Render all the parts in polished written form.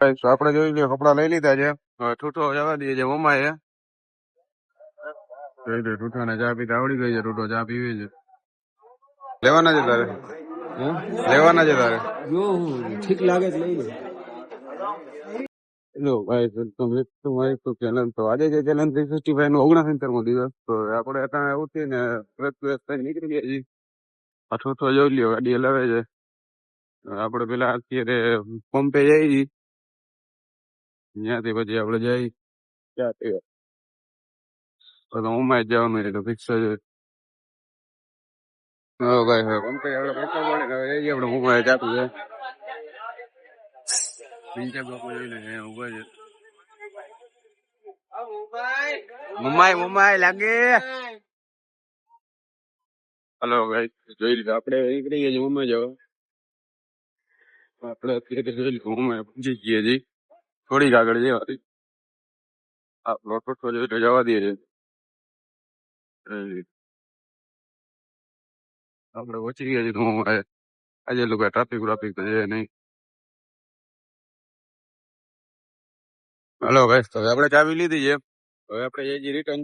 આપડે જોઈ લ્યો કપડા લઈ લીધા છે. હવે ઠૂઠો જવા દઈએ છે મમ્મા એ જોઈ લે ઠૂઠા ને ચા પીતા આવડી ગઈ છે. ઠૂઠો ચા પીવી છે. લેવાના છે તારે? લેવાના છે તારે? જો ઠીક લાગે તો લઈ લે. હેલો ભાઈ, તમારી તો ચેલેન્જ તો આજે જે ચેલેન્જ 365 નો 69મો દિવસ. તો આપણે ત્યાં એવું છે ને ફ્રેશ થઈને નીકળી ગયા છીએ. આ ઠૂઠો જોઈ લ્યો ગાડી હલાવે છે. આપણે પેલા અત્યારે પંપે જઈ, ત્યાંથી પછી આપણે જઈ ચા પીવા. તો મમ્મા જ જવાનું એટલે ફિક્સ છે. હા ભાઈ, હવે પંપે આપણે પૈસા મળે હવે જઈએ આપણે મમ્મા ચા પીવા. પિંચા બાપુ જોઈને ઉભા છે. મમ્માઈ લાગે. હલો ભાઈ, જોઈ લીધું આપણે નીકળી ગયા છીએ મમ્મા જવા. આપણે અત્યારે જોઈ લીધું મમ્મા પહોંચી ગયા છીએ. થોડીક આગળ જવા દે. આપણો ઠોઠો જોઈ તો જવા દે છે. આપણે પહોંચી ગયા છીએ તો મમ્મા આજે લોકો ટ્રાફિક તો છે નહીં. હલો ભાઈ, તો આપણે ચાવી લીધી છે. હવે આપણે જઈએ છીએ રિટર્ન.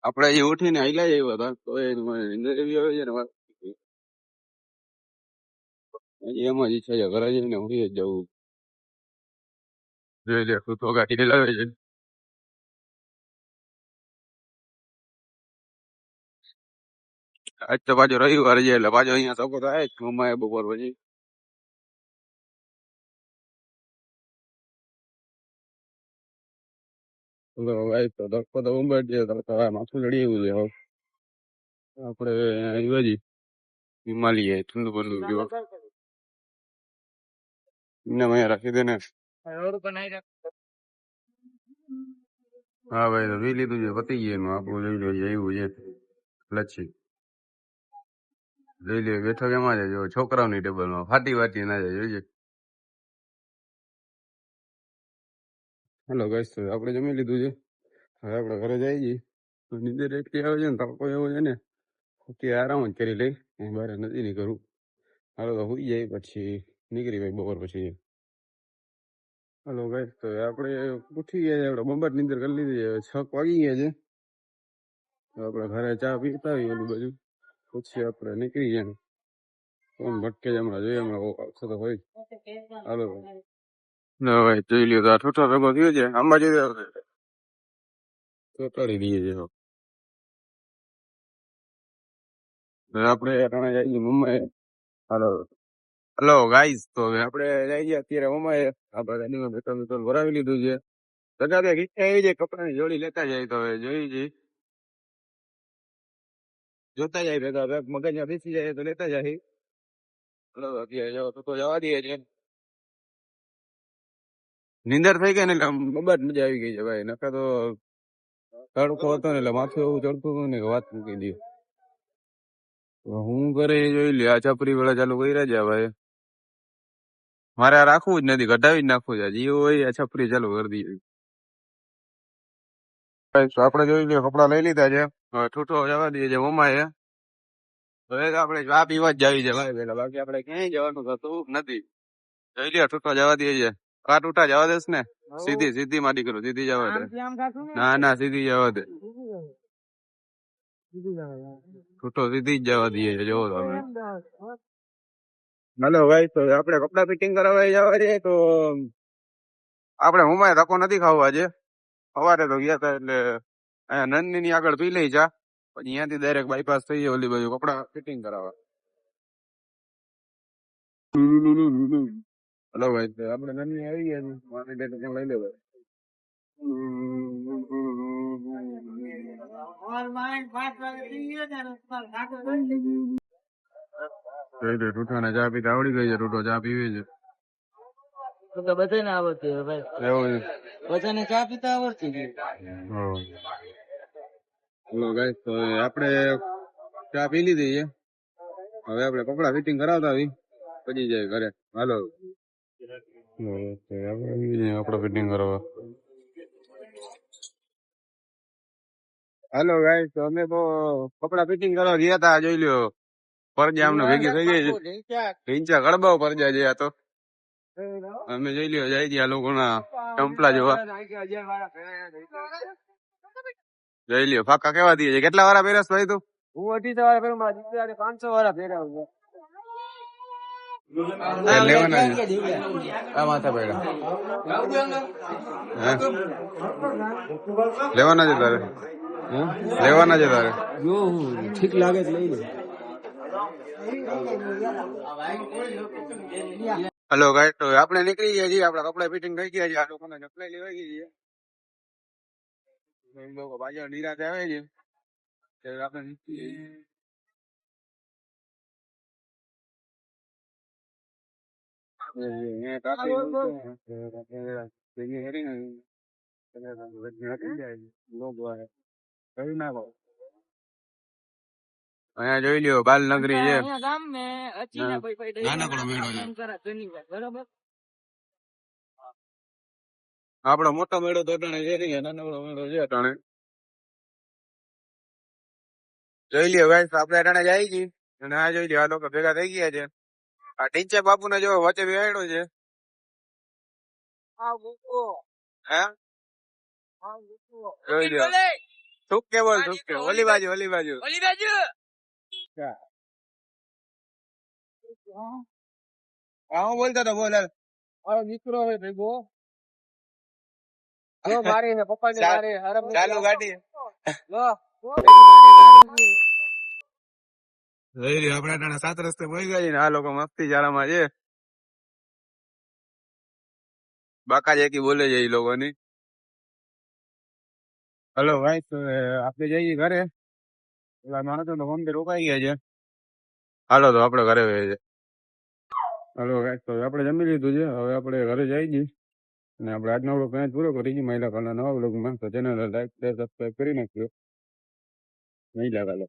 આપણે અહીં ઉઠીને આયલા જ આવ્યા હતા તો નીંદર એવી આવે છે ને એમ જ ઈચ્છા છે ઘરે જઈને ઉઠી જ જવું. જોઈ લે તો ગાડી લાવે છે. આજ તો પાછો રવિવાર છે એટલે પાછો અહીંયા સપોર્ટ થાય જ મમ્મા એ બપોર પછી. ભાઈ તો ધક્કો તો ઉંબર છે માથું ચડી એવું છે. આપણે આવ્યા છીએ હિમાલય ઠંડુ બનવું જો એમને અહીંયા રાખી દે ને. હા ભાઈ, તો પી લીધું છે પતી ગયું એનું. આપણું જોઈ લો એવું છે લચ્છી. જોઈ લે બેઠો કેમાં છે જો છોકરાઓની ટેબલમાં ફાટી વાટી ના જાય જોઈએ. હેલો ગાઈસ, તો આપણે જમી લીધું છે. હવે આપણે ઘરે જઈ છીએ. નીંદર એટલી આવે છે ને તડકો એવો છે ને અત્યારે આરામ જ કરી લઈ. બહાર નથી નીકળવું. હાલો તો સુઈ જાય પછી નીકળી ભાઈ બપોર પછી. હલો ગાઈસ, તો આપણે ઉઠી ગયા છે. આપણે બમ્બર નીંદર કરી લીધી છે. 6 વાગી ગયા છે. આપણે ઘરે ચા પીતા આવી ઓલું બાજુ પછી આપણે નીકળી ગયા. કોણ ભટકે છે હમણાં જોઈએ હમણાં આવશે તો હોય. હાલો ના ભાઈ, જોઈ લ્યો તો આ ઠોઠો ભેગો થયો છે. અંબાજી ચોટાડી દઈએ છે. આપણે જઈએ મમ્મા. હાલો હલો ગાઈસ, તો હવે આપણે જઈએ અત્યારે મમ્મા આપણે ગાડીમાં પેટ્રોલ ભરાવી લીધું છે. બધા ત્યાં ઈચ્છા એવી છે કપડાની જોડી લેતા જાય તો હવે જોઈ જઈ જોતા જાય ભેગા ભેગ મગજ બેસી જાય તો લેતા જાય. હલો અત્યારે જાઓ તો જવા દઈએ છે. નીંદર થઈ ગઈ ને એટલે બબાટ મજા આવી ગઈ છે ભાઈ. નકા તો તડકો હતો ને એટલે માથું એવું ચડતું હતું ને વાત મૂકી દઈએ. હું કરે જોઈ લે આ છપરી વાળા ચાલુ કર્યા છે ભાઈ. મારે આ રાખવું જ નથી, કઢાવી જ નાખવું છે. જીવ હોય આ છપરી ચાલુ કરી દઈએ. આપણે જોઈ લે કપડા લઈ લીધા છે. હવે ઠૂઠો જવા દઈએ છે મમ્મા એ. હવે તો આપણે ચા પીવા જ જાવી છે ભાઈ પેલા, બાકી આપણે ક્યાંય જવાનું થતું નથી. જોઈ લે ઠૂઠો જવા દઈએ છે. કા ઠૂઠા જવા દેસ ને? સીધી માં દીકરો સીધી જવા દે. ના સીધી જવા દે. ઠૂઠો સીધી જ જવા દઈએ છે જોવો તમે. હલો ભાઈ, તો આપણે કપડા ફિટિંગ કરાવવા જવા છે તો આપણે મમ્માએ ધક્કો નથી ખાવા છે. સવારે તો ગયા હતા એટલે અહીંયા નંદની ની આગળ પી લઈ જા પછી અહીંયાથી ડાયરેક્ટ બાયપાસ થઈ જાય ઓલી બાજુ કપડા ફિટિંગ કરાવવા. હલો ભાઈ, આપણે નંદની આવી ગયા છે. મારી ડેટ પણ લઈ લેવાય. ઠૂઠાને ચા પીતા આવડી ગઈ છે. ઠૂઠો ચા પીવે છે. બધાને આવડતી હોય ભાઈ, એવું છે. બધાને ચા પીતા આવડતી હોય. હલો ગાઈસ, તો આપણે ચા પી લીધી છે. હવે આપણે કપડા ફિટિંગ કરાવતા આવી પછી જાય ઘરે. હાલો આપણે ફિટિંગ કરવા. હાલો ગાઈસ, અમે તો કપડા ફિટિંગ કરવા ગયા હતા જોઈ લ્યો. પરજા અમને ભેગી થઈ ગઈ છે ઢીંચા ગળબાઓ પરજા છે આ તો અમે જઈ લ્યો જાય છે આ લોકોના ટંપલા જોવા જઈ લ્યો ફાકા કેવા દે છે કેટલા વાળા પહેરસ ભાઈ તું હું 250 વાળા પહેરું, મારા દીકરાને 500 વાળા પહેરાવું છું. લેવાના છે આ માથા પહેરા લેવાના છે તારે લેવાના છે તારે જો હું ઠીક લાગે તો લઈ લે. હલો ગાઈસ તો આપણે નીકળી ગયા છીએ આપડા કપડા ફિટિંગ થઈ ગયા છે આ લોકોને ચપલાઈ લેવા ગઈ છે એમ લોકો પાછળ નિરાતે આવે છે ત્યારે આપણે નીકળી અહીંયા જોઈ લ્યો બાલનગરી છે નાનકડો મેળો છે આપડો મોટો મેળો તો અટાણે છે નહીં નાનકડો મેળો છે અટાણે જોઈ લ્યો ગાઈસ આપણે અટાણે જાય છીએ અને આ જોઈ લ્યો આ લોકો ભેગા થઈ ગયા છે આ ટીચર બાપુ ને જો વચ્ચે બેહાડ્યો છે હે જોઈ લ્યો ઠુક કે બોલ ઠુક કે ઓલી બાજુ હા હું બોલતો તો બોલ હાલ. મારો દીકરો હોય ભેગો જો મારી ને પપ્પા ને મારે હરમ ચાલુ ગાડી જોઈ લ્યો આપણે અટાણે 7 રસ્તે પહોંચી ગયા છે ને આ લોકો મસ્તી જાળામાં છે બાકા જેકી બોલે છે એ લોકોની હલો ભાઈ તો આપણે જઈએ ઘરે પેલા માણસો તો મંદિર રોકાઈ ગયા છે હાલો તો આપણે ઘરે વહી છે હલો ભાઈ તો આપણે જમી લીધું છે હવે આપણે ઘરે જઈ જઈએ અને આપણે આજનો આપણો પેચ પૂરો કરી છીએ મહિલા કાલના નવા બ્લોગમાં તો ચેનલ લાઈક શેર સબસ્ક્રાઈબ કરી નાખ્યો મહિલા કાલો